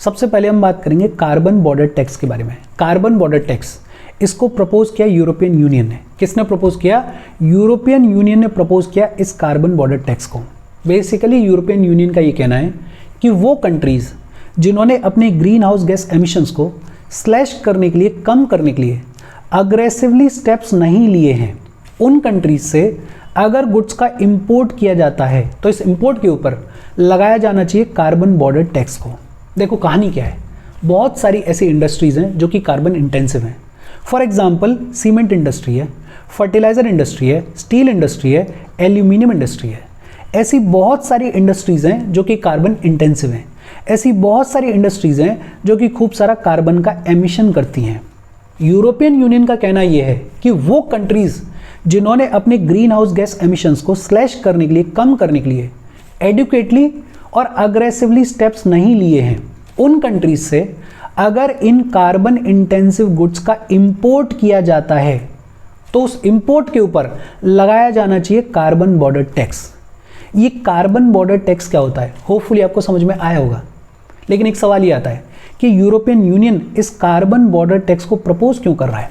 सबसे पहले हम बात करेंगे कार्बन बॉर्डर टैक्स के बारे में। कार्बन बॉर्डर टैक्स इसको प्रपोज किया यूरोपियन यूनियन ने। किसने प्रपोज किया? यूरोपियन यूनियन ने प्रपोज किया इस कार्बन बॉर्डर टैक्स को। बेसिकली यूरोपियन यूनियन का ये कहना है कि वो कंट्रीज जिन्होंने अपने ग्रीन हाउस गैस एमिशंस को स्लैश करने के लिए, कम करने के लिए अग्रेसिवली स्टेप्स नहीं लिए हैं, उन कंट्रीज से अगर गुड्स का इंपोर्ट किया जाता है तो इस इंपोर्ट के ऊपर लगाया जाना चाहिए कार्बन बॉर्डर टैक्स को। देखो कहानी क्या है, बहुत सारी ऐसी इंडस्ट्रीज हैं जो कि कार्बन इंटेंसिव हैं। फॉर एग्जांपल सीमेंट इंडस्ट्री है, फर्टिलाइजर इंडस्ट्री है, स्टील इंडस्ट्री है, एल्यूमिनियम इंडस्ट्री है। ऐसी बहुत सारी इंडस्ट्रीज हैं जो कि कार्बन इंटेंसिव हैं। ऐसी बहुत सारी इंडस्ट्रीज हैं जो कि खूब सारा कार्बन का एमिशन करती हैं। यूरोपियन यूनियन का कहना यह है कि वो कंट्रीज जिन्होंने अपने ग्रीन हाउस गैस एमिशंस को स्लैश करने के लिए, कम करने के लिए एडुकेटली और अग्रेसिवली स्टेप्स नहीं लिए हैं, उन कंट्रीज से अगर इन कार्बन इंटेंसिव गुड्स का इंपोर्ट किया जाता है तो उस इंपोर्ट के ऊपर लगाया जाना चाहिए कार्बन बॉर्डर टैक्स। ये कार्बन बॉर्डर टैक्स क्या होता है, होपफुली आपको समझ में आया होगा। लेकिन एक सवाल ये आता है कि यूरोपियन यूनियन इस कार्बन बॉर्डर टैक्स को प्रपोज क्यों कर रहा है?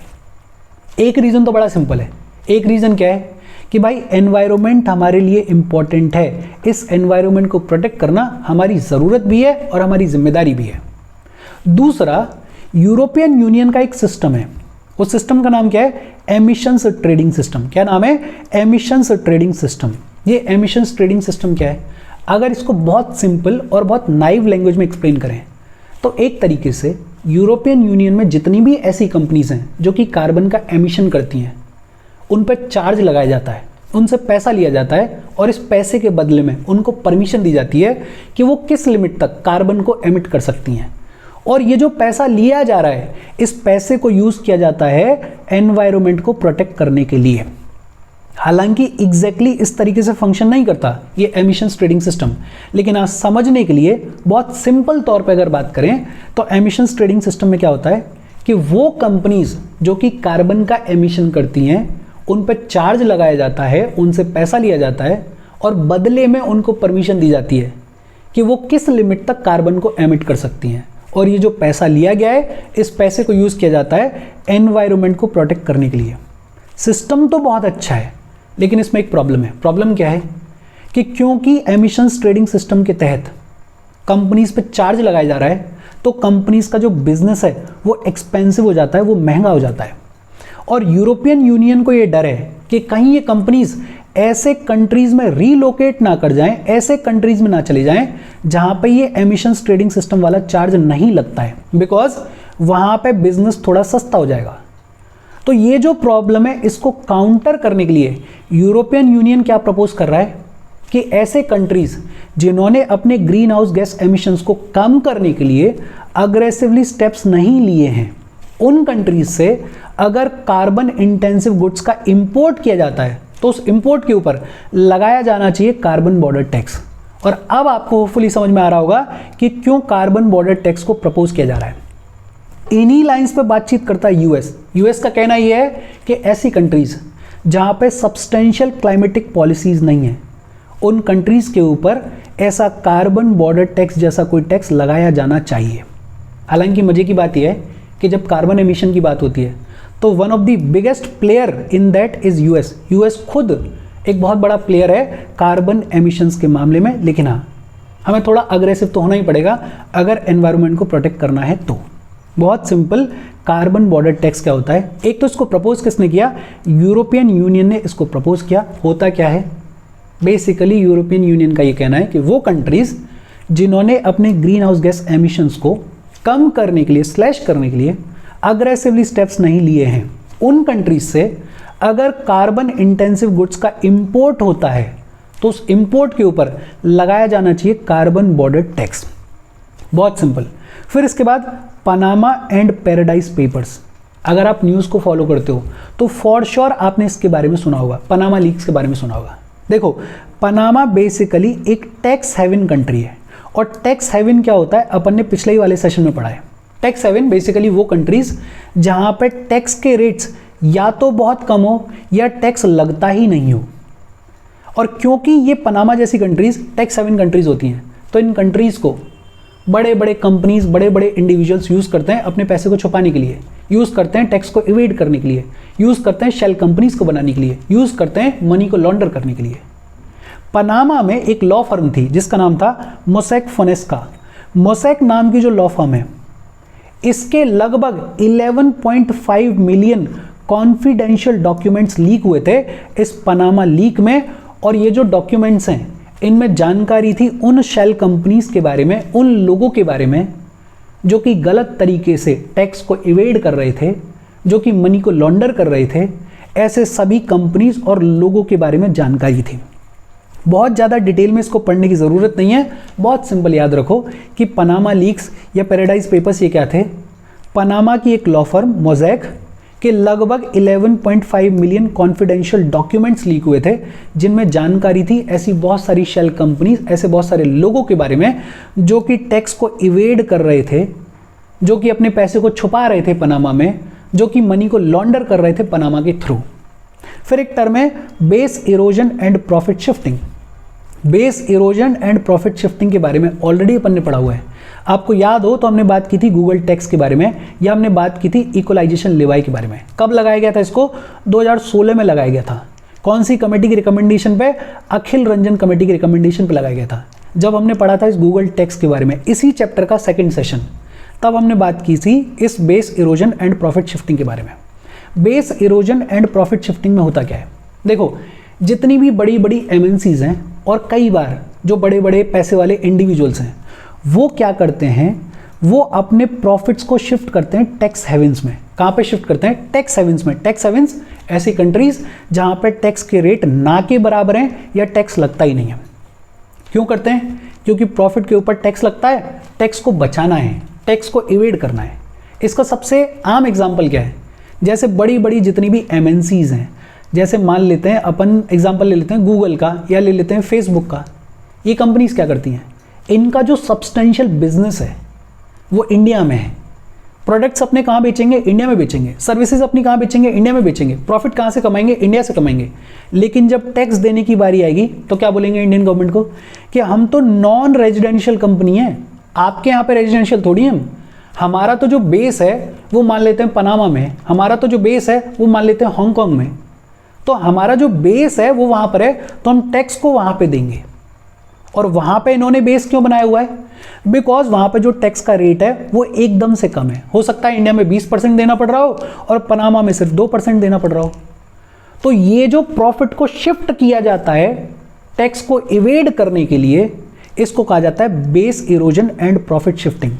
एक रीज़न तो बड़ा सिंपल है। एक रीज़न क्या है कि भाई एनवायरनमेंट हमारे लिए इंपॉर्टेंट है, इस एनवायरनमेंट को प्रोटेक्ट करना हमारी ज़रूरत भी है और हमारी जिम्मेदारी भी है। दूसरा, यूरोपियन यूनियन का एक सिस्टम है, उस सिस्टम का नाम क्या है? Emissions trading system. क्या नाम है? Emissions trading system. ये एमिशंस ट्रेडिंग सिस्टम क्या है? अगर इसको बहुत सिंपल और बहुत नाइव लैंग्वेज में एक्सप्लेन करें तो एक तरीके से यूरोपियन यूनियन में जितनी भी ऐसी कंपनीज हैं जो कि कार्बन का एमिशन करती हैं, उन पर चार्ज लगाया जाता है, उनसे पैसा लिया जाता है और इस पैसे के बदले में उनको परमिशन दी जाती है कि वो किस लिमिट तक कार्बन को एमिट कर सकती हैं। और ये जो पैसा लिया जा रहा है, इस पैसे को यूज़ किया जाता है एनवायरनमेंट को प्रोटेक्ट करने के लिए। हालांकि एग्जैक्टली इस तरीके से फंक्शन नहीं करता ये एमिशंस ट्रेडिंग सिस्टम, लेकिन आज समझने के लिए बहुत सिंपल तौर पे अगर बात करें तो एमिशंस ट्रेडिंग सिस्टम में क्या होता है कि वो कंपनीज जो कि कार्बन का एमिशन करती हैं उन पर चार्ज लगाया जाता है, उनसे पैसा लिया जाता है और बदले में उनको परमिशन दी जाती है कि वो किस लिमिट तक कार्बन को एमिट कर सकती हैं। और ये जो पैसा लिया गया है, इस पैसे को यूज़ किया जाता है एनवायरनमेंट को प्रोटेक्ट करने के लिए। सिस्टम तो बहुत अच्छा है, लेकिन इसमें एक प्रॉब्लम है। प्रॉब्लम क्या है कि क्योंकि एमिशंस ट्रेडिंग सिस्टम के तहत कंपनीज पे चार्ज लगाया जा रहा है, तो कंपनीज का जो बिजनेस है वो एक्सपेंसिव हो जाता है, वो महंगा हो जाता है। और यूरोपियन यूनियन को ये डर है कि कहीं ये कंपनीज ऐसे कंट्रीज में रीलोकेट ना कर जाएं, ऐसे कंट्रीज में ना चले जाएं जहां पे ये एमिशंस ट्रेडिंग सिस्टम वाला चार्ज नहीं लगता है, बिकॉज वहां पे बिजनेस थोड़ा सस्ता हो जाएगा। तो ये जो प्रॉब्लम है, इसको काउंटर करने के लिए यूरोपियन यूनियन क्या प्रपोज कर रहा है कि ऐसे कंट्रीज जिन्होंने अपने ग्रीन हाउस गैस एमिशंस को कम करने के लिए अग्रेसिवली स्टेप्स नहीं लिए हैं, उन कंट्रीज से अगर कार्बन इंटेंसिव गुड्स का इंपोर्ट किया जाता है तो उस इंपोर्ट के ऊपर लगाया जाना चाहिए कार्बन बॉर्डर टैक्स। और अब आपको होपफुली समझ में आ रहा होगा कि क्यों कार्बन बॉर्डर टैक्स को प्रपोज किया जा रहा है। इन्हीं लाइंस पे बातचीत करता है यूएस का कहना यह है कि ऐसी कंट्रीज जहां पे सब्सटेंशियल क्लाइमेटिक पॉलिसीज नहीं है, उन कंट्रीज के ऊपर ऐसा कार्बन बॉर्डर टैक्स जैसा कोई टैक्स लगाया जाना चाहिए। हालांकि मजे की बात यह है कि जब कार्बन एमिशन की बात होती है तो one of the biggest player in that is US खुद एक बहुत बड़ा प्लेयर है कार्बन एमिशंस के मामले में। लेकिन हाँ, हमें थोड़ा अग्रेसिव तो होना ही पड़ेगा अगर एनवायरनमेंट को प्रोटेक्ट करना है तो। बहुत सिंपल, कार्बन बॉर्डर टैक्स क्या होता है? एक तो इसको प्रपोज किसने किया? यूरोपियन यूनियन ने इसको प्रपोज किया। होता क्या है? बेसिकली यूरोपियन यूनियन का ये कहना है कि वो कंट्रीज जिन्होंने अपने ग्रीन हाउस गैस एमिशंस को कम करने के लिए, स्लैश करने के लिए अग्रेसिवली स्टेप्स नहीं लिए हैं, उन कंट्रीज से अगर कार्बन इंटेंसिव गुड्स का इंपोर्ट होता है तो उस इंपोर्ट के ऊपर लगाया जाना चाहिए कार्बन बॉर्डर टैक्स। बहुत सिंपल। फिर इसके बाद पनामा एंड पैराडाइज पेपर्स। अगर आप न्यूज़ को फॉलो करते हो तो फॉर श्योर आपने इसके बारे में सुना होगा, पनामा लीक्स के बारे में सुना होगा। देखो, पनामा बेसिकली एक टैक्स हेवन कंट्री है। और टैक्स हेवन क्या होता है, अपन ने पिछले ही वाले सेशन में पढ़ा है। टैक्स हेवन बेसिकली वो कंट्रीज जहां पे टैक्स के रेट्स या तो बहुत कम हो या टैक्स लगता ही नहीं हो। और क्योंकि ये पनामा जैसी कंट्रीज टैक्स हेवन कंट्रीज होती हैं, तो इन कंट्रीज को बड़े बड़े कंपनीज, बड़े बड़े इंडिविजुअल्स यूज़ करते हैं अपने पैसे को छुपाने के लिए, यूज़ करते हैं टैक्स को इवेड करने के लिए, यूज़ करते हैं शेल कंपनीज को बनाने के लिए, यूज़ करते हैं मनी को लॉन्डर करने के लिए। पनामा में एक लॉ फर्म थी जिसका नाम था मोसैक फोनेस्का। मोसैक नाम की जो लॉ फर्म है, इसके लगभग 11.5 मिलियन कॉन्फिडेंशियल डॉक्यूमेंट्स लीक हुए थे इस पनामा लीक में। और ये जो डॉक्यूमेंट्स हैं, इनमें जानकारी थी उन शेल कंपनीज के बारे में, उन लोगों के बारे में जो कि गलत तरीके से टैक्स को इवेड कर रहे थे, जो कि मनी को लॉन्डर कर रहे थे। ऐसे सभी कंपनीज और लोगों के बारे में जानकारी थी। बहुत ज़्यादा डिटेल में इसको पढ़ने की ज़रूरत नहीं है, बहुत सिंपल याद रखो कि पनामा लीक्स या पैराडाइज पेपर्स ये क्या थे। पनामा की एक लॉ फर्म मोज़ैक के लगभग 11.5 मिलियन कॉन्फिडेंशियल डॉक्यूमेंट्स लीक हुए थे, जिनमें जानकारी थी ऐसी बहुत सारी शेल कंपनीज, ऐसे बहुत सारे लोगों के बारे में जो कि टैक्स को इवेड कर रहे थे, जो कि अपने पैसे को छुपा रहे थे पनामा में, जो कि मनी को लॉन्डर कर रहे थे पनामा के थ्रू। फिर एक टर्म है base erosion and profit shifting. Base erosion and profit shifting के बारे में ऑलरेडी अपन ने पढ़ा हुआ है। आपको याद हो तो हमने बात की थी गूगल टैक्स के बारे में, या हमने बात की थी इक्वलाइजेशन लेवाई के बारे में। कब लगाया गया था इसको? 2016 में लगाया गया था। कौन सी कमेटी की रिकमेंडेशन पे? अखिल रंजन कमेटी की रिकमेंडेशन पे लगाया गया था। जब हमने पढ़ा था इस गूगल टैक्स के बारे में, इसी चैप्टर का सेकंड सेशन, तब हमने बात की थी इस base erosion and profit shifting के बारे में। Base erosion and profit shifting में होता क्या है? देखो, जितनी भी बड़ी बड़ी एमएनसीज हैं और कई बार जो बड़े बड़े पैसे वाले इंडिविजुअल्स हैं, वो क्या करते हैं, वो अपने प्रॉफिट्स को शिफ्ट करते हैं टैक्स हेवंस में। कहाँ पे शिफ्ट करते हैं? टैक्स हेवंस में। टैक्स हेवंस ऐसी कंट्रीज जहाँ पे टैक्स के रेट ना के बराबर हैं या टैक्स लगता ही नहीं है। क्यों करते हैं? क्योंकि प्रॉफिट के ऊपर टैक्स लगता है, टैक्स को बचाना है, टैक्स को इवेड करना है। इसका सबसे आम एग्जाम्पल क्या है? जैसे बड़ी बड़ी जितनी भी एमएनसीज हैं, जैसे मान लेते हैं अपन एग्जाम्पल ले लेते हैं गूगल का या ले लेते हैं फेसबुक का। ये कंपनीज क्या करती हैं? इनका जो सब्सटेंशियल बिजनेस है वो इंडिया में है। प्रोडक्ट्स अपने कहाँ बेचेंगे? इंडिया में बेचेंगे। सर्विसेज अपनी कहाँ बेचेंगे? इंडिया में बेचेंगे। प्रॉफिट कहाँ से कमाएंगे? इंडिया से कमाएंगे। लेकिन जब टैक्स देने की बारी आएगी तो क्या बोलेंगे इंडियन गवर्नमेंट को कि हम तो नॉन रेजिडेंशियल कंपनी है, आपके यहाँ पे रेजिडेंशियल थोड़ी है। हमारा तो जो बेस है वो मान लेते हैं पनामा में, हमारा तो जो बेस है वो मान लेते हैं हांगकांग में। तो हमारा जो बेस है वो वहाँ पर है, तो हम टैक्स को वहाँ पे देंगे। और वहाँ पे इन्होंने बेस क्यों बनाया हुआ है? बिकॉज वहाँ पे जो टैक्स का रेट है वो एकदम से कम है। हो सकता है इंडिया में 20% देना पड़ रहा हो और पनामा में सिर्फ 2% देना पड़ रहा हो। तो ये जो प्रॉफिट को शिफ्ट किया जाता है टैक्स को इवेड करने के लिए, इसको कहा जाता है base erosion and profit shifting.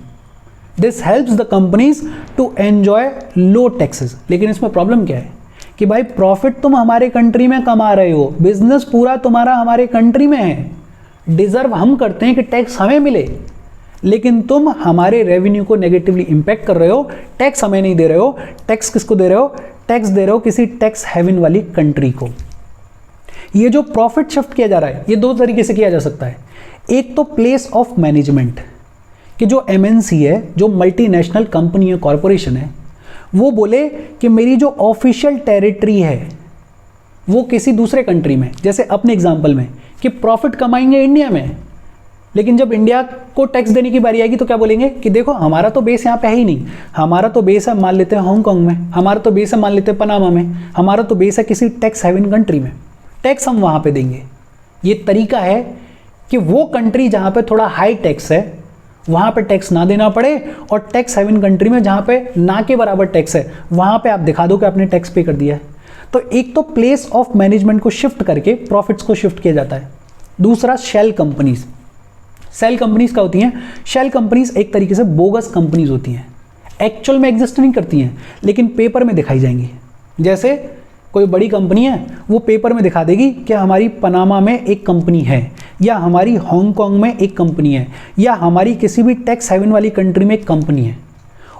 This helps the companies to enjoy low taxes. लेकिन इसमें प्रॉब्लम क्या है कि भाई प्रॉफिट तुम हमारे कंट्री में कमा रहे हो, बिजनेस पूरा तुम्हारा हमारे कंट्री में है, डिजर्व हम करते हैं कि टैक्स हमें मिले, लेकिन तुम हमारे रेवेन्यू को नेगेटिवली इंपैक्ट कर रहे हो, टैक्स हमें नहीं दे रहे हो। टैक्स किसको दे रहे हो? टैक्स दे रहे हो किसी टैक्स हेवन वाली कंट्री को। ये जो प्रॉफिट शिफ्ट किया जा रहा है ये दो तरीके से किया जा सकता है। एक तो प्लेस ऑफ मैनेजमेंट, कि जो एमएनसी है, जो मल्टीनेशनल कंपनी है, कॉरपोरेशन है, वो बोले कि मेरी जो ऑफिशियल टेरिटरी है वो किसी दूसरे कंट्री में, जैसे अपने एग्जांपल में कि प्रॉफिट कमाएंगे इंडिया में, लेकिन जब इंडिया को टैक्स देने की बारी आएगी तो क्या बोलेंगे कि देखो हमारा तो बेस यहाँ पे है ही नहीं, हमारा तो बेस है मान लेते हैं हांगकांग में, हमारा तो बेस है मान लेते हैं पनामा में, हमारा तो बेस है किसी टैक्स हेवन कंट्री में, टैक्स हम वहाँ पे देंगे। ये तरीका है कि वो कंट्री जहाँ पे थोड़ा हाई टैक्स है वहाँ पे टैक्स ना देना पड़े, और टैक्स हेवन कंट्री में जहाँ पे ना के बराबर टैक्स है वहाँ पे आप दिखा दो कि आपने टैक्स पे कर दिया है। तो एक तो प्लेस ऑफ मैनेजमेंट को शिफ्ट करके प्रॉफिट्स को शिफ्ट किया जाता है। दूसरा शेल कंपनीज। शेल कंपनीज क्या होती हैं? शेल कंपनीज एक तरीके से बोगस कंपनीज होती हैं, एक्चुअल में एग्जिस्ट नहीं करती हैं लेकिन पेपर में दिखाई जाएंगी। जैसे कोई बड़ी कंपनी है, वो पेपर में दिखा देगी कि हमारी पनामा में एक कंपनी है, या हमारी हांगकांग में एक कंपनी है, या हमारी किसी भी टैक्स हेवन वाली कंट्री में एक कंपनी है,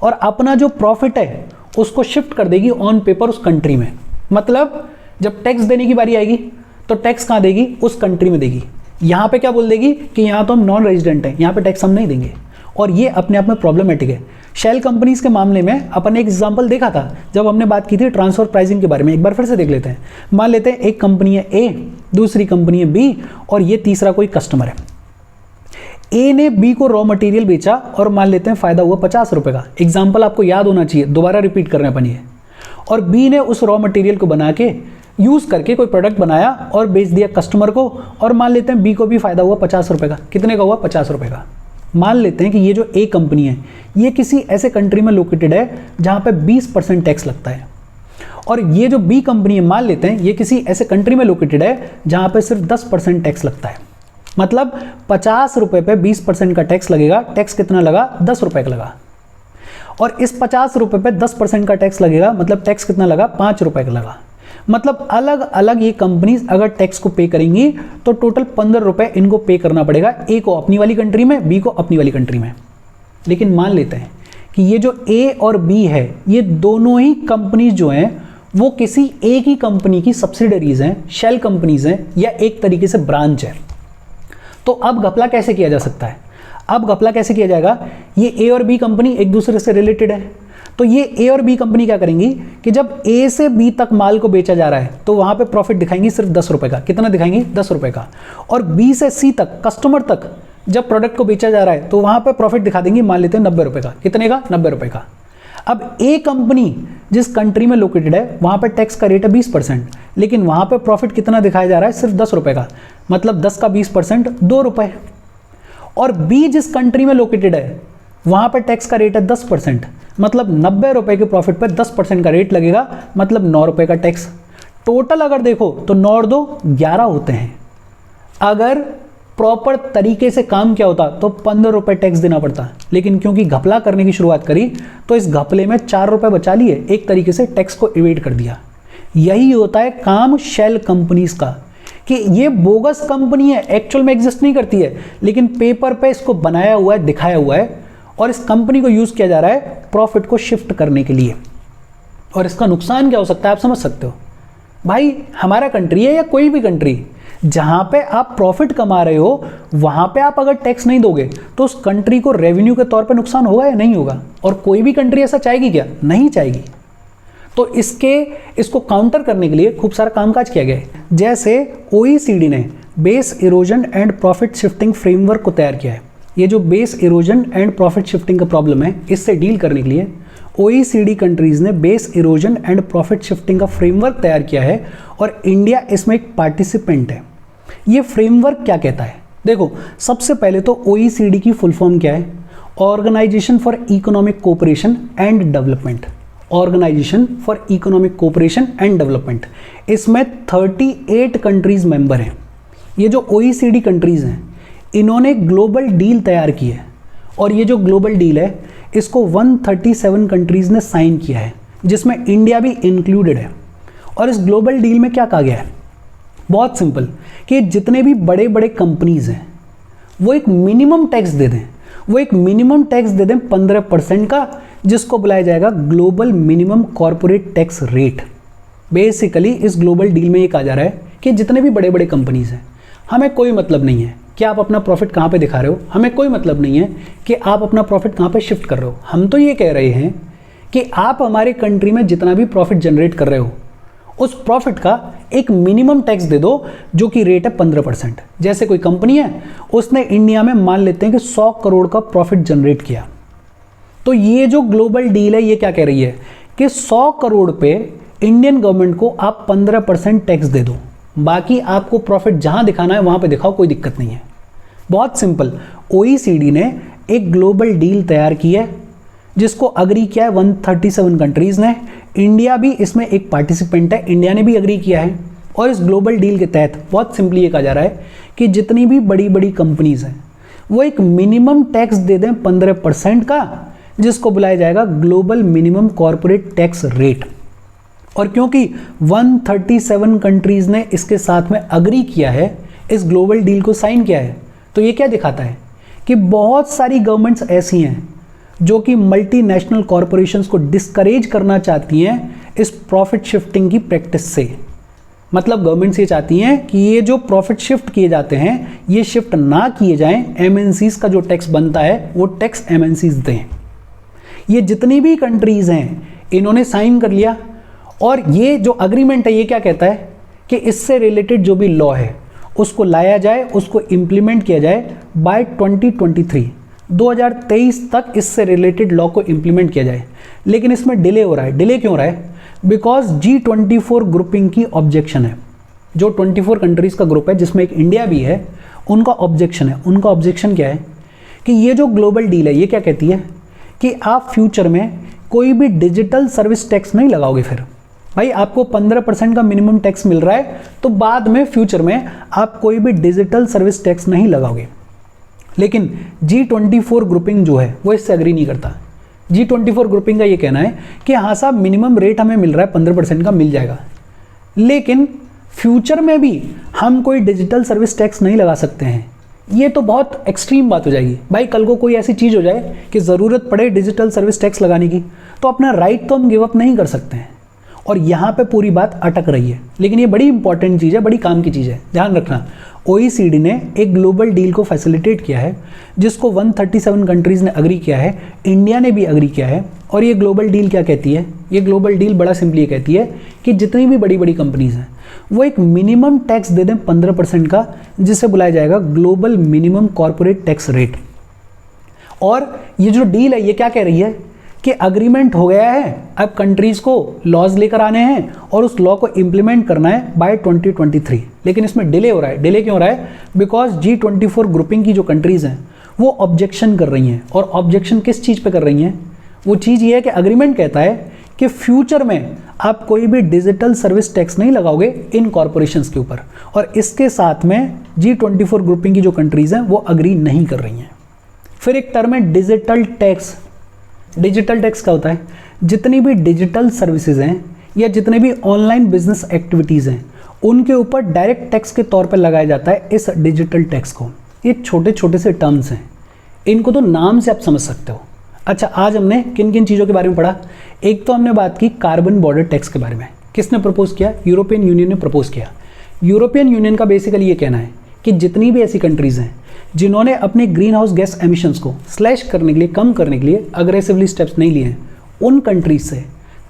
और अपना जो प्रॉफिट है उसको शिफ्ट कर देगी ऑन पेपर उस कंट्री में। मतलब जब टैक्स देने की बारी आएगी तो टैक्स कहाँ देगी? उस कंट्री में देगी। यहाँ पे क्या बोल देगी कि यहाँ तो हम नॉन रेजिडेंट हैं, यहाँ पे टैक्स हम नहीं देंगे, और ये अपने आप में प्रॉब्लमेटिक है। शेल कंपनीज के मामले में अपन ने एक एग्जांपल देखा था जब हमने बात की थी ट्रांसफर प्राइसिंग के बारे में। एक बार फिर से देख लेते हैं। मान लेते हैं एक कंपनी है ए, दूसरी कंपनी है बी, और ये तीसरा कोई कस्टमर है। ए ने बी को रॉ मटेरियल बेचा और मान लेते हैं फायदा हुआ 50 रुपए का। एग्जाम्पल आपको याद होना चाहिए, दोबारा रिपीट करने अपन ये। और बी ने उस रॉ मटेरियल को बना के यूज़ करके कोई प्रोडक्ट बनाया और बेच दिया कस्टमर को, और मान लेते हैं बी को भी फायदा हुआ 50 रुपए का। कितने का हुआ? 50 रुपए का। मान लेते हैं कि ये जो ए कंपनी है ये किसी ऐसे कंट्री में लोकेटेड है जहाँ पे 20% टैक्स लगता है, और ये जो बी कंपनी है मान लेते हैं ये किसी ऐसे कंट्री में लोकेटेड है जहाँ पे सिर्फ 10% टैक्स लगता है। मतलब 50 रुपए पे 20% का टैक्स लगेगा। टैक्स कितना लगा? 10 रुपए का लगा। और इस 50 रुपए पे 10% का टैक्स लगेगा, मतलब टैक्स कितना लगा? 5 रुपए का लगा। मतलब अलग अलग ये कंपनीज अगर टैक्स को पे करेंगी तो टोटल 15 रुपए इनको पे करना पड़ेगा, ए को अपनी वाली कंट्री में, बी को अपनी वाली कंट्री में। लेकिन मान लेते हैं कि ये जो ए और बी है ये दोनों ही कंपनीज जो हैं वो किसी एक ही कंपनी की सब्सिडरीज हैं, शेल कंपनीज हैं, या एक तरीके से ब्रांच है। तो अब घपला कैसे किया जा सकता है? अब घपला कैसे किया जाएगा? ये ए और बी कंपनी एक दूसरे से रिलेटेड है, तो ये ए और बी कंपनी क्या करेंगी कि जब ए से बी तक माल को बेचा जा रहा है तो वहां पे प्रॉफिट दिखाएंगी सिर्फ 10 रुपए का। कितना दिखाएंगी? 10 रुपए का। और बी से सी तक, कस्टमर तक जब प्रोडक्ट को बेचा जा रहा है तो वहां पे प्रॉफिट दिखा देंगी, मान लेते हैं 90 रुपए का। कितने का? 90 रुपए का। अब ए कंपनी जिस कंट्री में लोकेटेड है वहां पर टैक्स का रेट है 20%, लेकिन वहां पर प्रॉफिट कितना दिखाया जा रहा है? सिर्फ 10 रुपए का। मतलब 10 का 20% 2 रुपए। और बी जिस कंट्री में लोकेटेड है वहां पर टैक्स का रेट है 10%, मतलब 90 रुपए के प्रॉफिट पर 10% का रेट लगेगा, मतलब 9 रुपए का टैक्स। टोटल अगर देखो तो 9 और 2 11 होते हैं। अगर प्रॉपर तरीके से काम किया होता तो 15 रुपए टैक्स देना पड़ता, लेकिन क्योंकि घपला करने की शुरुआत करी तो इस घपले में 4 रुपए बचा लिए, एक तरीके से टैक्स को इवेट कर दिया। यही होता है काम शेल कंपनीज का, कि ये बोगस कंपनी है, एक्चुअल में एग्जिस्ट नहीं करती है, लेकिन पेपर पे इसको बनाया हुआ है, दिखाया हुआ है, और इस कंपनी को यूज किया जा रहा है प्रॉफिट को शिफ्ट करने के लिए। और इसका नुकसान क्या हो सकता है आप समझ सकते हो। भाई हमारा कंट्री है या कोई भी कंट्री, जहां पे आप प्रॉफिट कमा रहे हो वहां पे आप अगर टैक्स नहीं दोगे तो उस कंट्री को रेवेन्यू के तौर पे नुकसान होगा या नहीं होगा? और कोई भी कंट्री ऐसा चाहेगी क्या? नहीं चाहेगी। तो इसको काउंटर करने के लिए खूब सारा कामकाज किया गया है। जैसे OECD ने base erosion and profit shifting framework को तैयार किया है। ये जो base erosion and profit shifting का प्रॉब्लम है इससे डील करने के लिए OECD कंट्रीज ने base erosion and profit shifting का फ्रेमवर्क तैयार किया है, और इंडिया इसमें एक पार्टिसिपेंट है। ये फ्रेमवर्क क्या कहता है? देखो, सबसे पहले तो OECD की फुल फॉर्म क्या है? Organisation for economic cooperation and development. Organisation for economic cooperation and development. इसमें 38 कंट्रीज मेंबर हैं। ये जो OECD कंट्रीज हैं इन्होंने ग्लोबल डील तैयार की है, और ये जो ग्लोबल डील है इसको 137 कंट्रीज ने साइन किया है, जिसमें इंडिया भी इंक्लूडेड है। और इस ग्लोबल डील में क्या कहा गया है? बहुत सिंपल, कि जितने भी बड़े बड़े कंपनीज हैं वो एक मिनिमम टैक्स दे दें। वो एक मिनिमम टैक्स दे दें 15% का, जिसको बुलाया जाएगा global minimum corporate tax rate. Basically इस ग्लोबल डील में ये कहा जा रहा है कि जितने भी बड़े बड़े कंपनीज हैं, हमें कोई मतलब नहीं है कि आप अपना प्रॉफिट कहाँ पे दिखा रहे हो, हमें कोई मतलब नहीं है कि आप अपना प्रॉफिट कहाँ पे शिफ्ट कर रहे हो। हम तो ये कह रहे हैं कि आप हमारे कंट्री में जितना भी प्रॉफिट जनरेट कर रहे हो उस प्रॉफिट का एक मिनिमम टैक्स दे दो, जो कि रेट है 15%। जैसे कोई कंपनी है, उसने इंडिया में मान लेते हैं कि 100 करोड़ का प्रॉफिट जनरेट किया, तो ये जो ग्लोबल डील है ये क्या कह रही है कि 100 करोड़ पे इंडियन गवर्नमेंट को आप 15% टैक्स दे दो, बाकी आपको प्रॉफिट जहां दिखाना है वहां पे दिखाओ, कोई दिक्कत नहीं है। बहुत सिंपल। OECD ने एक ग्लोबल डील तैयार की है जिसको अग्री किया है 137 कंट्रीज ने। इंडिया भी इसमें एक पार्टिसिपेंट है, इंडिया ने भी अग्री किया है। और इस ग्लोबल डील के तहत बहुत सिंपली ये कहा जा रहा है कि जितनी भी बड़ी बड़ी कंपनीज हैं वो एक मिनिमम टैक्स दे दें 15% का, जिसको बुलाया जाएगा global minimum corporate tax rate. और क्योंकि 137 कंट्रीज ने इसके साथ में अग्री किया है, इस ग्लोबल डील को साइन किया है, तो ये क्या दिखाता है कि बहुत सारी गवर्नमेंट्स ऐसी हैं जो कि मल्टीनेशनल कॉरपोरेशंस को डिस्करेज करना चाहती हैं इस प्रॉफिट शिफ्टिंग की प्रैक्टिस से। मतलब गवर्नमेंट्स ये चाहती हैं कि ये जो प्रॉफिट शिफ्ट किए जाते हैं ये शिफ्ट ना किए जाएं, MNCs का जो टैक्स बनता है वो टैक्स MNCs दें। ये जितनी भी कंट्रीज हैं इन्होंने साइन कर लिया, और ये जो अग्रीमेंट है ये क्या कहता है कि इससे रिलेटेड जो भी लॉ है उसको लाया जाए, उसको इम्प्लीमेंट किया जाए बाय 2023 तक इससे रिलेटेड लॉ को इंप्लीमेंट किया जाए, लेकिन इसमें डिले हो रहा है। डिले क्यों हो रहा है? बिकॉज G24 ग्रुपिंग की ऑब्जेक्शन है। जो 24 कंट्रीज का ग्रुप है जिसमें एक इंडिया भी है, उनका ऑब्जेक्शन है। उनका ऑब्जेक्शन क्या है कि ये जो ग्लोबल डील है ये क्या कहती है कि आप फ्यूचर में कोई भी डिजिटल सर्विस टैक्स नहीं लगाओगे। फिर भाई आपको 15% का मिनिमम टैक्स मिल रहा है, तो बाद में फ्यूचर में आप कोई भी डिजिटल सर्विस टैक्स नहीं लगाओगे। लेकिन G24 ग्रुपिंग जो है वो इससे एग्री नहीं करता। G24 ग्रुपिंग का ये कहना है कि हाँ साहब, मिनिमम रेट हमें मिल रहा है 15% का, मिल जाएगा, लेकिन फ्यूचर में भी हम कोई डिजिटल सर्विस टैक्स नहीं लगा सकते हैं। ये तो बहुत एक्सट्रीम बात हो जाएगी। भाई कल को कोई ऐसी चीज़ हो जाए कि ज़रूरत पड़े डिजिटल सर्विस टैक्स लगाने की, तो अपना राइट तो हम गिव अप नहीं कर सकते हैं। और यहाँ पे पूरी बात अटक रही है। लेकिन ये बड़ी इंपॉर्टेंट चीज़ है, बड़ी काम की चीज़ है, ध्यान रखना। OECD ने एक ग्लोबल डील को फैसिलिटेट किया है जिसको 137 कंट्रीज़ ने अग्री किया है, इंडिया ने भी अग्री किया है। और ये ग्लोबल डील क्या कहती है? ये ग्लोबल डील बड़ा सिंपली ये कहती है कि जितनी भी बड़ी बड़ी कंपनीज़ हैं वो एक मिनिमम टैक्स दे दें 15% का, जिसे बुलाया जाएगा global minimum corporate tax rate. और ये जो डील है ये क्या कह रही है कि अग्रीमेंट हो गया है, अब कंट्रीज़ को लॉज लेकर आने हैं और उस लॉ को इम्प्लीमेंट करना है बाय 2023। लेकिन इसमें डिले हो रहा है। डिले क्यों हो रहा है? बिकॉज G24 ग्रुपिंग की जो कंट्रीज़ हैं वो ऑब्जेक्शन कर रही हैं। और ऑब्जेक्शन किस चीज़ पे कर रही हैं? वो चीज़ ये है कि अग्रीमेंट कहता है कि फ्यूचर में आप कोई भी डिजिटल सर्विस टैक्स नहीं लगाओगे इन कॉरपोरेशंस के ऊपर। और इसके साथ में G24 ग्रुपिंग की जो कंट्रीज़ हैं वो अग्री नहीं कर रही हैं। फिर एक टर्म है डिजिटल टैक्स। डिजिटल टैक्स क्या होता है? जितनी भी डिजिटल सर्विसेज हैं या जितने भी ऑनलाइन बिजनेस एक्टिविटीज़ हैं उनके ऊपर डायरेक्ट टैक्स के तौर पर लगाया जाता है इस डिजिटल टैक्स को। ये छोटे छोटे से टर्म्स हैं, इनको तो नाम से आप समझ सकते हो। अच्छा, आज हमने किन किन चीज़ों के बारे में पढ़ा? एक तो हमने बात की कार्बन बॉर्डर टैक्स के बारे में। किसने प्रपोज किया? यूरोपियन यूनियन ने प्रपोज किया। यूरोपियन यूनियन का बेसिकली ये कहना है कि जितनी भी ऐसी कंट्रीज़ हैं जिन्होंने अपने ग्रीन हाउस गैस एमिशंस को स्लैश करने के लिए, कम करने के लिए अग्रेसिवली स्टेप्स नहीं लिए हैं, उन कंट्रीज से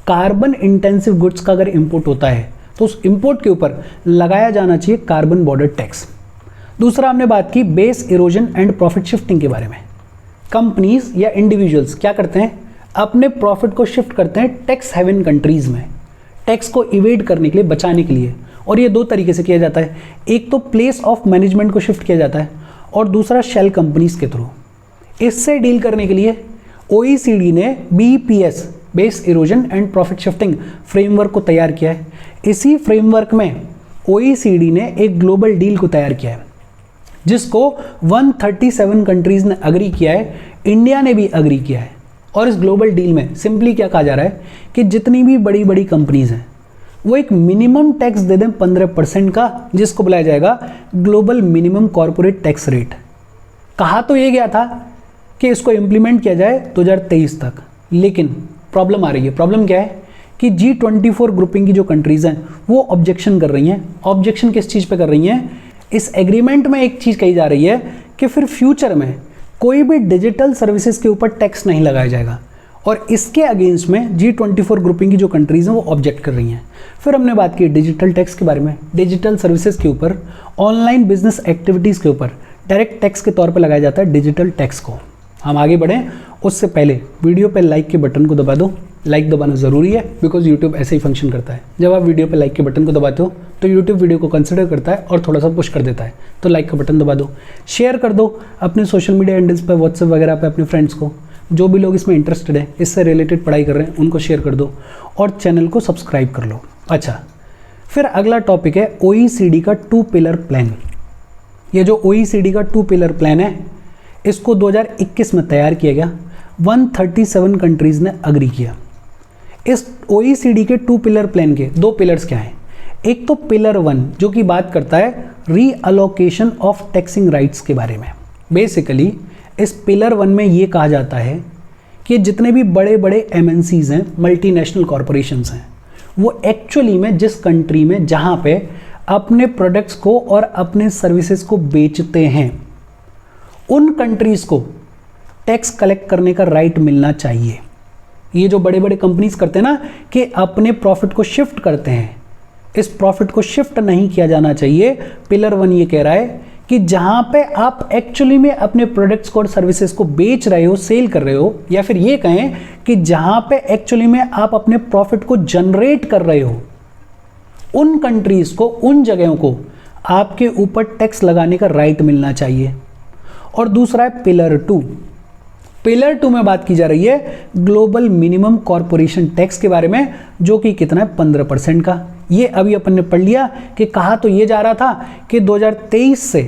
कार्बन इंटेंसिव गुड्स का अगर इंपोर्ट होता है तो उस इंपोर्ट के ऊपर लगाया जाना चाहिए कार्बन बॉर्डर टैक्स। दूसरा हमने बात की base erosion and profit shifting के बारे में। कंपनीज या इंडिविजुअल्स क्या करते हैं? अपने प्रॉफिट को शिफ्ट करते हैं टैक्स हेवन कंट्रीज में, टैक्स को इवेड करने के लिए, बचाने के लिए। और ये दो तरीके से किया जाता है। एक तो प्लेस ऑफ मैनेजमेंट को शिफ्ट किया जाता है और दूसरा शेल कंपनीज के थ्रू। इससे डील करने के लिए OECD ने BEPS base erosion and profit shifting framework को तैयार किया है। इसी फ्रेमवर्क में OECD ने एक ग्लोबल डील को तैयार किया है जिसको 137 कंट्रीज ने अग्री किया है, इंडिया ने भी अग्री किया है। और इस ग्लोबल डील में सिंपली क्या कहा जा रहा है कि जितनी भी बड़ी बड़ी कंपनीज हैं वो एक मिनिमम टैक्स दे दें 15% का, जिसको बुलाया जाएगा global minimum corporate tax rate. कहा तो ये गया था कि इसको इम्प्लीमेंट किया जाए 2023 तक, लेकिन प्रॉब्लम आ रही है। प्रॉब्लम क्या है कि G24 ग्रुपिंग की जो कंट्रीज़ हैं वो ऑब्जेक्शन कर रही हैं। ऑब्जेक्शन किस चीज़ पे कर रही हैं? इस एग्रीमेंट में एक चीज़ कही जा रही है कि फिर फ्यूचर में कोई भी डिजिटल सर्विसेज के ऊपर टैक्स नहीं लगाया जाएगा। और इसके अगेंस्ट में G24 ग्रुपिंग की जो कंट्रीज़ हैं वो ऑब्जेक्ट कर रही हैं। फिर हमने बात की डिजिटल टैक्स के बारे में। डिजिटल सर्विसेज के ऊपर, ऑनलाइन बिजनेस एक्टिविटीज़ के ऊपर डायरेक्ट टैक्स के तौर पर लगाया जाता है डिजिटल टैक्स को। हम आगे बढ़ें उससे पहले वीडियो पे लाइक के बटन को दबा दो। लाइक दबाना ज़रूरी है बिकॉज यूट्यूब ऐसे ही फंक्शन करता है। जब आप वीडियो पे लाइक के बटन को दबाते हो तो यूट्यूब वीडियो को कंसिडर करता है और थोड़ा सा पुश कर देता है। तो लाइक का बटन दबा दो, शेयर कर दो अपने सोशल मीडिया हैंडल्स पर, व्हाट्सएप वगैरह पे अपने फ्रेंड्स को। जो भी लोग इसमें इंटरेस्टेड है, इससे रिलेटेड पढ़ाई कर रहे हैं, उनको शेयर कर दो और चैनल को सब्सक्राइब कर लो। अच्छा, फिर अगला टॉपिक है OECD का 2 पिलर प्लान। ये जो OECD का 2 पिलर प्लान है इसको 2021 में तैयार किया गया। 137 कंट्रीज़ ने अग्री किया। इस OECD के 2 पिलर प्लान के 2 पिलर्स क्या हैं? एक तो पिलर 1 जो कि बात करता है रीअलोकेशन ऑफ टैक्सिंग राइट्स के बारे में। बेसिकली इस पिलर 1 में ये कहा जाता है कि जितने भी बड़े बड़े MNCs हैं, मल्टीनेशनल कॉरपोरेशंस हैं, वो एक्चुअली में जिस कंट्री में जहाँ पे अपने प्रोडक्ट्स को और अपने सर्विसेज को बेचते हैं, उन कंट्रीज़ को टैक्स कलेक्ट करने का राइट मिलना चाहिए। ये जो बड़े बड़े कंपनीज करते हैं ना कि अपने प्रॉफिट को शिफ्ट करते हैं, इस प्रॉफिट को शिफ्ट नहीं किया जाना चाहिए। पिलर 1 ये कह रहा है कि जहां पे आप एक्चुअली में अपने प्रोडक्ट्स को और सर्विसेज को बेच रहे हो, सेल कर रहे हो, या फिर ये कहें कि जहां पे एक्चुअली में आप अपने प्रॉफिट को जनरेट कर रहे हो, उन कंट्रीज को, उन जगहों को आपके ऊपर टैक्स लगाने का राइट मिलना चाहिए। और दूसरा है पिलर 2। पिलर 2 में बात की जा रही है ग्लोबल मिनिमम कॉर्पोरेशन टैक्स के बारे में, जो कि कितना है 15% का। ये अभी अपन ने पढ़ लिया कि कहा तो ये जा रहा था कि 2023 से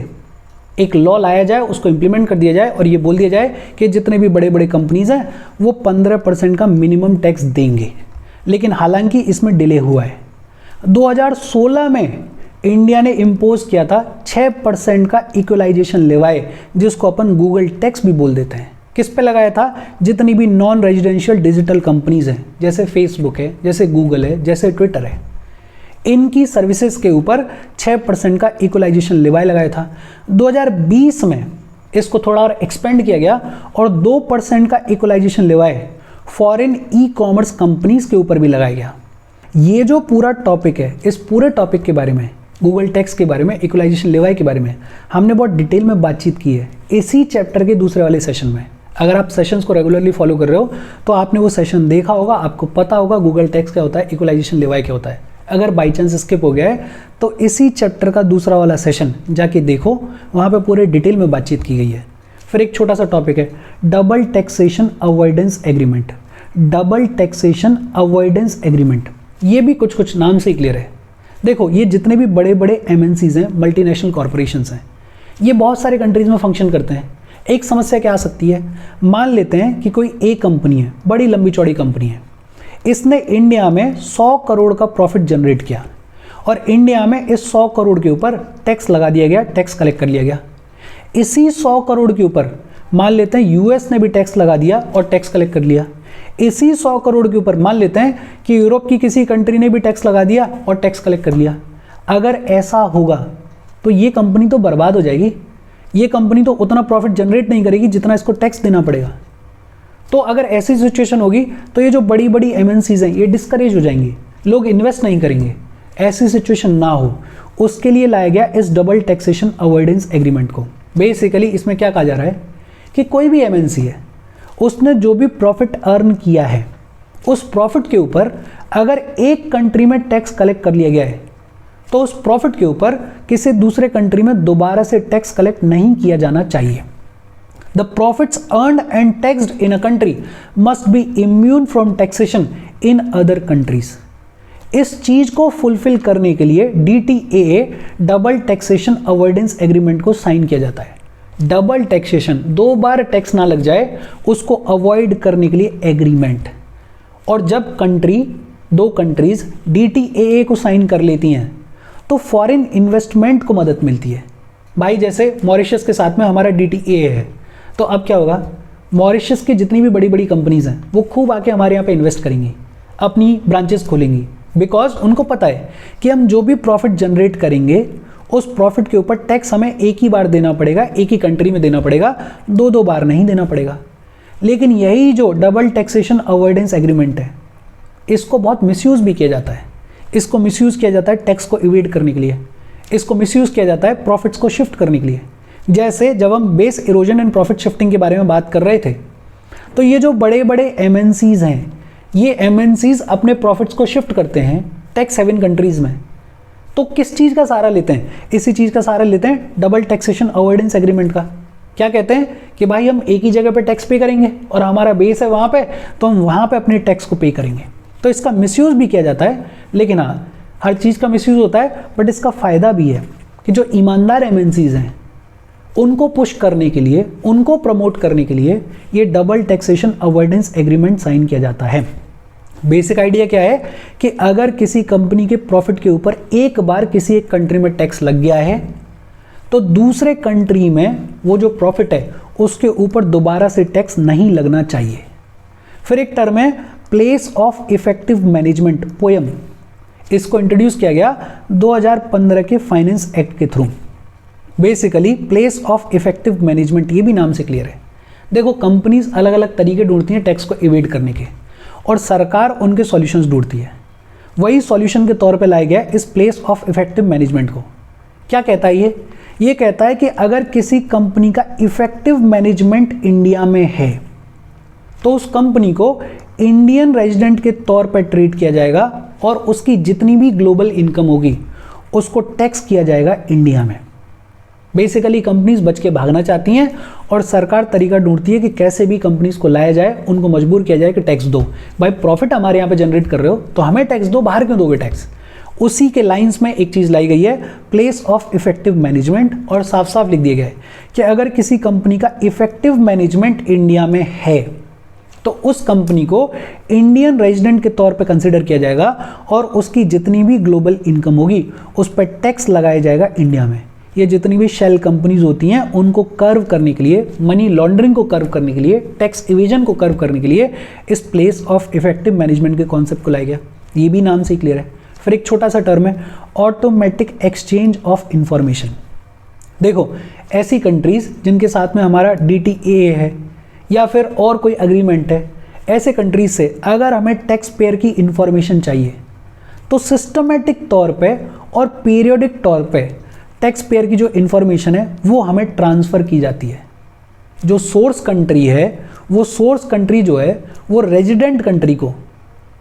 एक लॉ लाया जाए, उसको इंप्लीमेंट कर दिया जाए और ये बोल दिया जाए कि जितने भी बड़े बड़े कंपनीज हैं वो 15% का मिनिमम टैक्स देंगे। लेकिन हालांकि इसमें डिले हुआ है। 2016 में इंडिया ने इम्पोज किया था 6% का इक्वलाइजेशन लेवाए, जिसको अपन गूगल टैक्स भी बोल देते हैं। किस पे लगाया था? जितनी भी नॉन रेजिडेंशियल डिजिटल कंपनीज हैं, जैसे फेसबुक है, जैसे गूगल है, जैसे ट्विटर है, इनकी सर्विसेज के ऊपर 6% का इक्वलाइजेशन लेवाए लगाया था। 2020 में इसको थोड़ा और एक्सपेंड किया गया और 2% का इक्वलाइजेशन लेवाए फॉरेन ई कॉमर्स कंपनीज के ऊपर भी लगाया गया। ये जो पूरा टॉपिक है, इस पूरे टॉपिक के बारे में, गूगल टैक्स के बारे में, इक्वलाइजेशन लेवाई के बारे में हमने बहुत डिटेल में बातचीत की है इसी चैप्टर के दूसरे वाले सेशन में। अगर आप सेशंस को रेगुलरली फॉलो कर रहे हो तो आपने वो सेशन देखा होगा, आपको पता होगा गूगल टैक्स क्या होता है, इक्वलाइजेशन लेवाई क्या होता है। अगर बाई चांस स्किप हो गया है तो इसी चैप्टर का दूसरा वाला सेशन जाके देखो, वहाँ पे पूरे डिटेल में बातचीत की गई है। फिर एक छोटा सा टॉपिक है double taxation avoidance agreement. Double taxation avoidance agreement, ये भी कुछ कुछ नाम से ही क्लियर है। देखो, ये जितने भी बड़े बड़े MNCs हैं, मल्टीनेशनल कॉर्पोरेशंस हैं, ये बहुत सारे कंट्रीज में फंक्शन करते हैं। एक समस्या क्या आ सकती है, मान लेते हैं कि कोई एक कंपनी है, बड़ी लंबी चौड़ी कंपनी है, इसने इंडिया में 100 करोड़ का प्रॉफिट जनरेट किया और इंडिया में इस 100 करोड़ के ऊपर टैक्स लगा दिया गया, टैक्स कलेक्ट कर लिया गया। इसी 100 करोड़ के ऊपर मान लेते हैं US ने भी टैक्स लगा दिया और टैक्स कलेक्ट कर लिया। इसी 100 करोड़ के ऊपर मान लेते हैं कि यूरोप की किसी कंट्री ने भी टैक्स लगा दिया और टैक्स कलेक्ट कर लिया। अगर ऐसा होगा तो ये कंपनी तो बर्बाद हो जाएगी। ये कंपनी तो उतना प्रॉफिट जनरेट नहीं करेगी जितना इसको टैक्स देना पड़ेगा। तो अगर ऐसी सिचुएशन होगी तो ये जो बड़ी बड़ी MNCs हैं, ये डिस्करेज हो जाएंगी, लोग इन्वेस्ट नहीं करेंगे। ऐसी सिचुएशन ना हो, उसके लिए लाया गया इस डबल टैक्सेशन अवॉइडेंस एग्रीमेंट को। बेसिकली इसमें क्या कहा जा रहा है कि कोई भी MNC है, उसने जो भी प्रॉफिट अर्न किया है, उस प्रॉफिट के ऊपर अगर एक कंट्री में टैक्स कलेक्ट कर लिया गया है तो उस प्रॉफिट के ऊपर किसी दूसरे कंट्री में दोबारा से टैक्स कलेक्ट नहीं किया जाना चाहिए। The profits earned and taxed in a country must be immune from taxation in other countries. इस चीज को फुलफिल करने के लिए DTAA double taxation avoidance agreement को साइन किया जाता है। डबल टैक्सेशन, 2 बार टैक्स ना लग जाए, उसको अवॉइड करने के लिए एग्रीमेंट। और जब दो कंट्रीज DTAA को साइन कर लेती हैं तो फॉरेन इन्वेस्टमेंट को मदद मिलती है। भाई जैसे मॉरिशस के साथ में हमारा DTAA है, तो अब क्या होगा, मॉरिशस की जितनी भी बड़ी बड़ी कंपनीज हैं वो खूब आके हमारे यहाँ पे इन्वेस्ट करेंगी, अपनी ब्रांचेस खोलेंगी, बिकॉज उनको पता है कि हम जो भी प्रॉफिट जनरेट करेंगे उस प्रॉफिट के ऊपर टैक्स हमें एक ही बार देना पड़ेगा, एक ही कंट्री में देना पड़ेगा, 2 बार नहीं देना पड़ेगा। लेकिन यही जो डबल टैक्सेशन अवॉइडेंस एग्रीमेंट है, इसको बहुत मिसयूज़ भी किया जाता है। इसको मिसयूज़ किया जाता है टैक्स को इवेड करने के लिए, इसको मिसयूज़ किया जाता है प्रॉफिट्स को शिफ्ट करने के लिए। जैसे जब हम base erosion and profit shifting के बारे में बात कर रहे थे, तो ये जो बड़े बड़े MNCs हैं, ये MNCs अपने प्रॉफिट्स को शिफ्ट करते हैं टैक्स हेवन कंट्रीज़ में। तो किस चीज़ का सहारा लेते हैं? इसी चीज़ का सहारा लेते हैं डबल टैक्सेशन अवॉइडेंस एग्रीमेंट का। क्या कहते हैं कि भाई हम एक ही जगह पे टैक्स पे करेंगे और हमारा बेस है वहाँ पे, तो हम वहाँ पे अपने टैक्स को पे करेंगे। तो इसका मिसयूज़ भी किया जाता है, लेकिन हाँ, हर चीज़ का मिसयूज़ होता है, बट इसका फ़ायदा भी है कि जो ईमानदार MNCs हैं उनको पुश करने के लिए, उनको प्रमोट करने के लिए ये double taxation avoidance agreement sign किया जाता है। बेसिक आइडिया क्या है कि अगर किसी कंपनी के प्रॉफिट के ऊपर एक बार किसी एक कंट्री में टैक्स लग गया है तो दूसरे कंट्री में वो जो प्रॉफिट है उसके ऊपर दोबारा से टैक्स नहीं लगना चाहिए। फिर एक टर्म है place of effective management, poem. इसको इंट्रोड्यूस किया गया 2015 के फाइनेंस एक्ट के through. Basically place of effective management, ये भी नाम से क्लियर है। देखो, कंपनीज अलग अलग तरीके ढूंढती हैं टैक्स को इवेड करने के, और सरकार उनके सॉल्यूशंस ढूंढती है। वही सॉल्यूशन के तौर पे लाया गया इस प्लेस ऑफ इफेक्टिव मैनेजमेंट को। क्या कहता है ये कहता है कि अगर किसी कंपनी का इफेक्टिव मैनेजमेंट इंडिया में है तो उस कंपनी को इंडियन रेजिडेंट के तौर पर ट्रीट किया जाएगा और उसकी जितनी भी ग्लोबल इनकम होगी उसको टैक्स किया जाएगा इंडिया में। बेसिकली कंपनीज बच के भागना चाहती हैं और सरकार तरीका ढूंढती है कि कैसे भी कंपनीज को लाया जाए, उनको मजबूर किया जाए कि टैक्स दो। भाई प्रॉफिट हमारे यहाँ पे जनरेट कर रहे हो तो हमें टैक्स दो, बाहर क्यों दोगे टैक्स। उसी के लाइंस में एक चीज़ लाई गई है, प्लेस ऑफ इफेक्टिव मैनेजमेंट, और साफ साफ लिख दिया गया है कि अगर किसी कंपनी का इफेक्टिव मैनेजमेंट इंडिया में है तो उस कंपनी को इंडियन रेजिडेंट के तौर पे कंसिडर किया जाएगा और उसकी जितनी भी ग्लोबल इनकम होगी उस पर टैक्स लगाया जाएगा इंडिया में। ये जितनी भी शेल कंपनीज होती हैं उनको कर्व करने के लिए, मनी लॉन्ड्रिंग को कर्व करने के लिए, टैक्स इवेजन को कर्व करने के लिए इस प्लेस ऑफ इफेक्टिव मैनेजमेंट के कॉन्सेप्ट को लाया गया। ये भी नाम से ही क्लियर है। फिर एक छोटा सा टर्म है ऑटोमेटिक एक्सचेंज ऑफ इंफॉर्मेशन। देखो ऐसी कंट्रीज जिनके साथ में हमारा DTAA है या फिर और कोई अग्रीमेंट है, ऐसे कंट्रीज से अगर हमें टैक्स पेयर की इंफॉर्मेशन चाहिए तो सिस्टमेटिक तौर पे और पीरियोडिक तौर पे टैक्स पेयर की जो इंफॉर्मेशन है वो हमें ट्रांसफ़र की जाती है। जो सोर्स कंट्री है वो सोर्स कंट्री जो है वो रेजिडेंट कंट्री को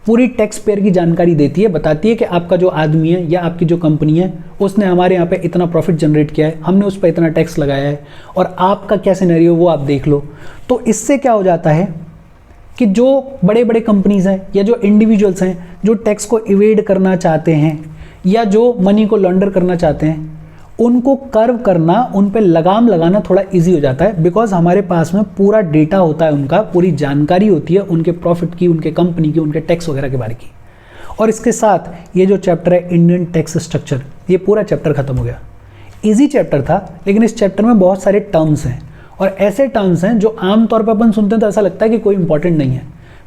पूरी टैक्स पेयर की जानकारी देती है, बताती है कि आपका जो आदमी है या आपकी जो कंपनी है उसने हमारे यहाँ पे इतना प्रॉफिट जनरेट किया है, हमने उस पर इतना टैक्स लगाया है और आपका क्या सिनेरियो वो आप देख लो। तो इससे क्या हो जाता है कि जो बड़े बड़े कंपनीज हैं या जो इंडिविजुअल्स हैं जो टैक्स को इवेड करना चाहते हैं या जो मनी को लॉन्डर करना चाहते हैं, उनको कर्व करना, उन पे लगाम लगाना थोड़ा इजी हो जाता है, बिकॉज हमारे पास में पूरा डेटा होता है, उनका पूरी जानकारी होती है उनके प्रॉफिट की, उनके कंपनी की, उनके टैक्स वगैरह के बारे की। और इसके साथ ये जो चैप्टर है इंडियन टैक्स स्ट्रक्चर, ये पूरा चैप्टर खत्म हो गया। इजी चैप्टर था लेकिन इस चैप्टर में बहुत सारे टर्म्स हैं और ऐसे टर्म्स हैं जो आमतौर पर अपन सुनते हैं तो ऐसा लगता है कि कोई इंपॉर्टेंट नहीं है,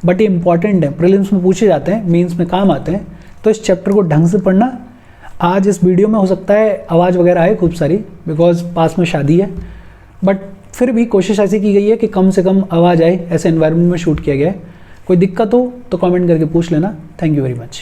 बट ये इंपॉर्टेंट है, प्रीलिम्स में पूछे जाते हैं, मेंस में काम आते हैं। तो इस चैप्टर को ढंग से पढ़ना। आज इस वीडियो में हो सकता है आवाज़ वगैरह आए खूब सारी, बिकॉज पास में शादी है, बट फिर भी कोशिश ऐसी की गई है कि कम से कम आवाज़ आए, ऐसे एनवायरनमेंट में शूट किया गया है। कोई दिक्कत हो तो कमेंट करके पूछ लेना। Thank you very much.